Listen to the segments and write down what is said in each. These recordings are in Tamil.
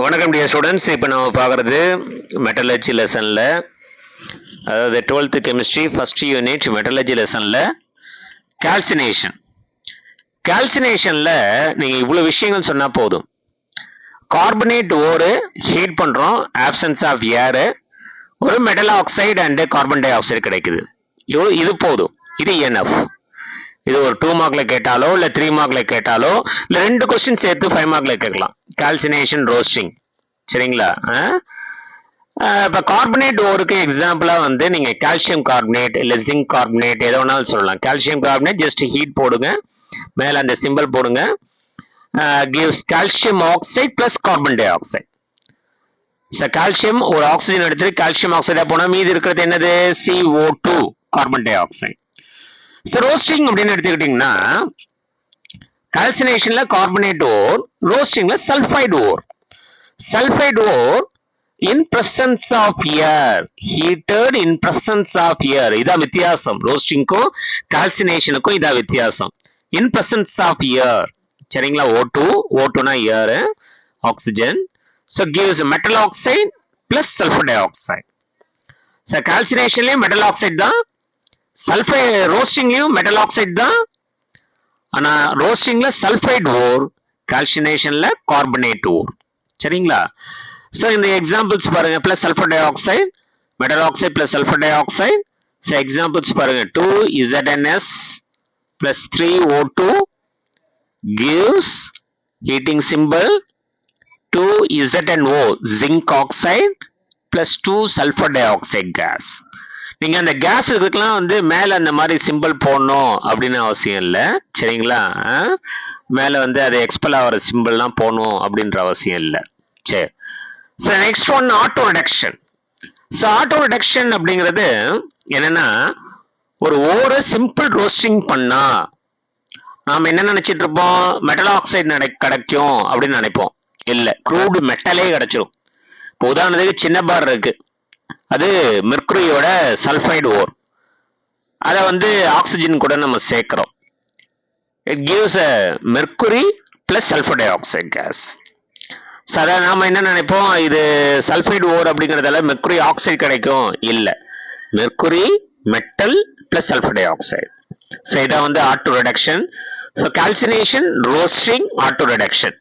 வணக்கம் டியர் ஸ்டூடெண்ட்ஸ். இப்போ நம்ம பார்க்குறது மெட்டலர்ஜி லெசனில், அதாவது 12th chemistry first unit metallurgy லெசனில் கால்சினேஷன். கால்சினேஷனில் நீங்கள் இவ்வளோ விஷயங்கள் சொன்னால் போதும். கார்பனேட் ஓரு ஹீட் பண்ணுறோம், ஆப்சன்ஸ் ஆஃப் ஏரு, ஒரு metal oxide and carbon di oxide கிடைக்குது. இது போதும், இது என்எஃப். இது ஒரு 2 மார்க்ல கேட்டாலோ இல்லை 3 மார்க்ல கேட்டாலோ இல்லை 2 கொஸ்டின் சேர்த்து 5 மார்க்ல கேட்கலாம். கால்சினேஷன் ரோஸ்டிங், சரிங்களா? இப்போ கார்பனேட் ஓருக்கு எக்ஸாம்பிளா வந்து நீங்க கால்சியம் கார்பனேட் இல்லை ஜிங்க் கார்பனேட் எதோ வேணாலும் சொல்லலாம். கால்சியம் கார்பனேட் ஜஸ்ட் ஹீட் போடுங்க, மேல அந்த சிம்பிள் போடுங்க, gives calcium oxide plus carbon dioxide. So calcium ஒரு ஆக்சிஜன் எடுத்துட்டு கால்சியம் ஆக்சைடா போனா மீதி இருக்கிறது என்னது? CO2 carbon dioxide. So roasting அப்படின்னு எடுத்துக்கிட்டீங்கன்னா கால்சினேஷன்ல கார்பனேட் ஓர், ரோஸ்டிங்ல sulphide ore. Sulphide ore in presence of air, heated in presence of air. இதான் வித்தியாசம், ரோஸ்டிங்க்கும் கால்சினேஷனுக்கும் இதான் வித்தியாசம். இன் பிரசன்ஸ் ஆஃப் ஏர், சரிங்களா? O2னா air, oxygen. So gives metal oxide plus sulphur dioxide. So கால்சினேஷன்லயும் மெட்டல் ஆக்சைடு தான், சல்ஃபைடு ரோஸ்டிங்லயும் மெட்டல் ஆக்சைடு தான். ஆனா ரோஸ்டிங்ல சல்ஃபைடு ஓர், கால்சினேஷன்ல கார்பனேட் ஓர், சரிங்களா? ஸோ இந்த எக்ஸாம்பிள்ஸ் பாருங்க. Plus sulphur di oxide, metal oxide plus sulphur dioxide. So examples பாருங்க. 2ZnS plus 3O2 gives heating symbol 2ZnO zinc oxide plus 2 sulfur dioxide gas. நீங்க அந்த கேஸ் இதுக்கெல்லாம் வந்து மேல அந்த மாதிரி சிம்பிள் போடணும் அப்படின்னு அவசியம் இல்லை, சரிங்களா? மேல வந்து அது எக்ஸ்பெல் ஆகிற சிம்பிள்லாம் போடணும் அப்படின்ற அவசியம் இல்லை. சரி. So next one auto reduction. So auto reduction அப்படிங்கிறது என்னன்னா, ஒரு ஓரை சிம்பிள் ரோஸ்டிங் பண்ணா நாம என்ன நினைச்சிட்டு இருப்போம்? மெட்டல் ஆக்சைடு கிடைக்கும் அப்படின்னு நினைப்போம். இல்லை, க்ரூடு மெட்டலே கிடைச்சிடும். இப்போ உதாரணத்துக்கு சின்ன பார் இருக்கு, அது மெர்க்குரியோட சல்ஃபைடு ஓர். அதை வந்து ஆக்சிஜன் கூட நம்ம சேர்க்கிறோம். It gives a mercury plus sulphur dioxide gas. So அதை நாம என்ன நினைப்போம்? இது சல்ஃபைடு ஓர் அப்படிங்கிறதால மெர்க்குரி ஆக்சைடு கிடைக்கும். இல்லை, mercury metal plus sulphur dioxide. So இதான் வந்து auto reduction. So calcination, roasting, auto reduction.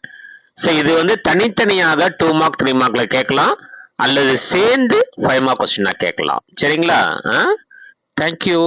So இது வந்து தனித்தனியாக 2 மார்க் 3 மார்க்ல கேட்கலாம், அல்லது சேர்ந்து 5 மார்க் கொஸ்டினா கேட்கலாம், சரிங்களா? தேங்க்யூ.